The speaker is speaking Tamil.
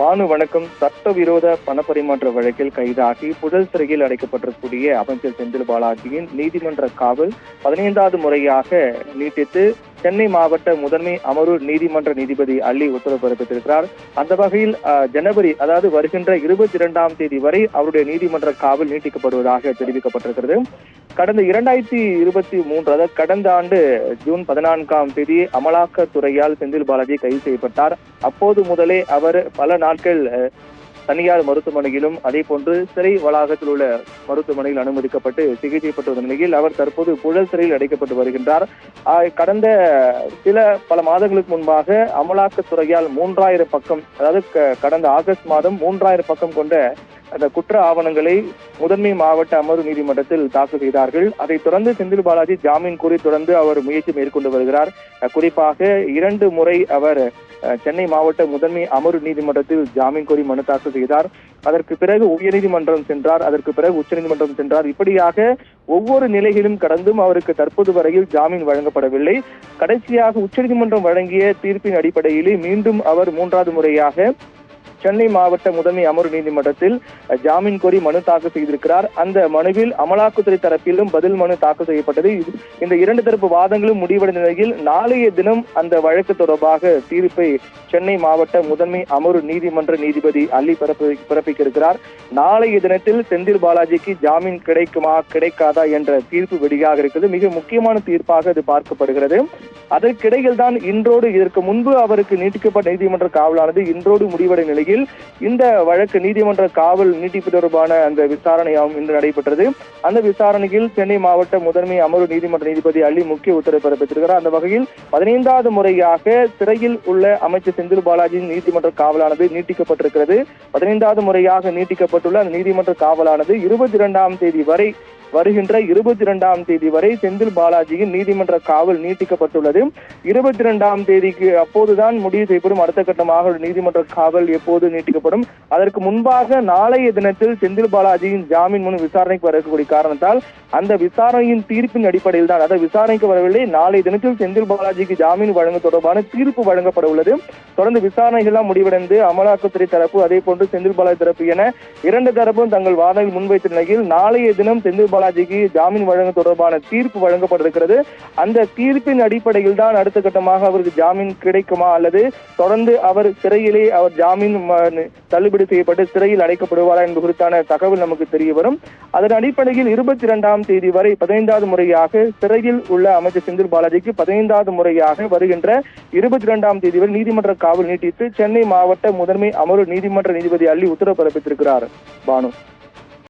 பானு வணக்கம். சட்டவிரோத பணப்பரிமாற்ற வழக்கில் கைதாகி புழல் சிறையில் அடைக்கப்பட்டிருக்கக்கூடிய அமைச்சர் செந்தில் பாலாஜியின் நீதிமன்ற காவல் 15வது முறையாக நீட்டித்து சென்னை மாவட்ட முதன்மை அமர்வு நீதிமன்ற நீதிபதி அள்ளி உத்தரவு பிறப்பித்திருக்கிறார். அந்த வகையில் ஜனவரி, அதாவது வருகின்ற 22ஆம் தேதி வரை அவருடைய நீதிமன்ற காவல் நீட்டிக்கப்படுவதாக தெரிவிக்கப்பட்டிருக்கிறது. கடந்த 2023, அதாவது கடந்த ஆண்டு ஜூன் 14ஆம் தேதி அமலாக்கத்துறையால் செந்தில் பாலாஜி கைது செய்யப்பட்டார். அப்போது முதலே அவர் பல நாட்கள் தனியார் மருத்துவமனையிலும் அதே போன்று சிறை வளாகத்தில் உள்ள மருத்துவமனையில் அனுமதிக்கப்பட்டு சிகிச்சை பெற்று வந்த நிலையில் அவர் தற்போது புழல் சிறையில் அடைக்கப்பட்டு வருகின்றார். கடந்த பல மாதங்களுக்கு முன்பாக அமலாக்கத்துறையால் 3000 பக்கம், அதாவது கடந்த ஆகஸ்ட் மாதம் 3000 பக்கம் கொண்ட அந்த குற்ற ஆவணங்களை முதன்மை மாவட்ட அமர்வு நீதிமன்றத்தில் தாக்கல் செய்தார்கள். அதைத் தொடர்ந்து செந்தில் பாலாஜி ஜாமீன் கோரி தொடர்ந்து அவர் முயற்சி மேற்கொண்டு வருகிறார். குறிப்பாக 2 முறை அவர் சென்னை மாவட்ட முதன்மை அமர்வு நீதிமன்றத்தில் ஜாமீன் கோரி மனு தாக்கல் செய்தார். அதற்கு பிறகு உயர்நீதிமன்றம் சென்றார், அதற்கு பிறகு உச்சநீதிமன்றம் சென்றார். இப்படியாக ஒவ்வொரு நிலையிலும் கடந்தும் அவருக்கு தற்போது வரையில் ஜாமீன் வழங்கப்படவில்லை. கடைசியாக உச்சநீதிமன்றம் வழங்கிய தீர்ப்பின் அடிப்படையிலே மீண்டும் அவர் 3வது முறையாக சென்னை மாவட்ட முதன்மை அமர்வு நீதிமன்றத்தில் ஜாமீன் கோரி மனு தாக்கல் செய்திருக்கிறார். அந்த மனுவில் அமலாக்கத்துறை தரப்பிலும் பதில் மனு தாக்கல் செய்யப்பட்டது. இந்த 2 தரப்பு வாதங்களும் முடிவடைந்த நிலையில் நாளைய தினம் அந்த வழக்கு தொடர்பாக தீர்ப்பை சென்னை மாவட்ட முதன்மை அமர்வு நீதிமன்ற நீதிபதி அள்ளி பிறப்பிக்க இருக்கிறார். நாளைய தினத்தில் செந்தில் பாலாஜிக்கு ஜாமீன் கிடைக்குமா கிடைக்காதா என்ற தீர்ப்பு வெளியாக இருக்கிறது. மிக முக்கியமான தீர்ப்பாக அது பார்க்கப்படுகிறது. அதற்கிடையில் தான் இன்றோடு, இதற்கு முன்பு அவருக்கு நீட்டிக்கப்பட்ட நீதிமன்ற காவலானது இன்றோடு முடிவடை நிலையில் இந்த வழக்கு நீதிமன்ற காவல் நீட்டிப்பு தொடர்பான அந்த விசாரணையாகவும் இன்று நடைபெற்றது. அந்த விசாரணையில் சென்னை மாவட்ட முதன்மை அமர்வு நீதிமன்ற நீதிபதி அள்ளி முக்கிய உத்தரவு பிறப்பித்திருக்கிறார். அந்த வகையில் 15வது முறையாக சிறையில் உள்ள அமைச்சர் செந்தில் பாலாஜியின் நீதிமன்ற காவலானது நீட்டிக்கப்பட்டிருக்கிறது. 15வது முறையாக நீட்டிக்கப்பட்டுள்ள அந்த நீதிமன்ற காவலானது 22ஆம் தேதி வரை, வருகின்ற 22ஆம் தேதி வரை செந்தில் பாலாஜியின் நீதிமன்ற காவல் நீட்டிக்கப்பட்டுள்ளது. 22ஆம் தேதிக்கு அப்போதுதான் முடிவு செய்யப்படும் அடுத்த கட்டமாக நீதிமன்ற காவல் எப்போது நீட்டிக்கப்படும். அதற்கு முன்பாக நாளைய தினத்தில் செந்தில் பாலாஜியின் ஜாமீன் மனு விசாரணைக்கு வரக்கூடிய காரணத்தால் அந்த விசாரணையின் தீர்ப்பின் அடிப்படையில் தான், அதாவது விசாரணைக்கு வரவில்லை, நாளைய தினத்தில் செந்தில் பாலாஜிக்கு ஜாமீன் வழங்க தொடர்பான தீர்ப்பு வழங்கப்பட உள்ளது. தொடர்ந்து விசாரணைகள்லாம் முடிவடைந்து அமலாக்கத்துறை தரப்பு அதே போன்று செந்தில் பாலாஜி தரப்பு என 2 தரப்பும் தங்கள் வாதங்கள் முன்வைத்த நிலையில் நாளைய தினம் செந்தில் பாலாஜிக்கு ஜாமீன் வழங்க தொடர்பான தீர்ப்பு வழங்கப்பட்டிருக்கிறது. அந்த தீர்ப்பின் அடிப்படையில் தான் அடுத்த கட்டமாக அவருக்கு ஜாமீன் கிடைக்குமா அல்லது தொடர்ந்து அவர் சிறையிலே அவர் ஜாமீன் தள்ளுபடி செய்யப்பட்டு சிறையில் அடைக்கப்படுவாரா என்பது குறித்தான தகவல் நமக்கு தெரிய வரும். அதன் அடிப்படையில் 22ஆம் தேதி வரை 15வது முறையாக சிறையில் உள்ள அமைச்சர் செந்தில் பாலாஜிக்கு 15வது முறையாக வருகின்ற 22ஆம் தேதி வரை நீதிமன்ற காவல் நீட்டித்து சென்னை மாவட்ட முதன்மை அமர்வு நீதிமன்ற நீதிபதி அள்ளி உத்தரவு பிறப்பித்திருக்கிறார். பானு.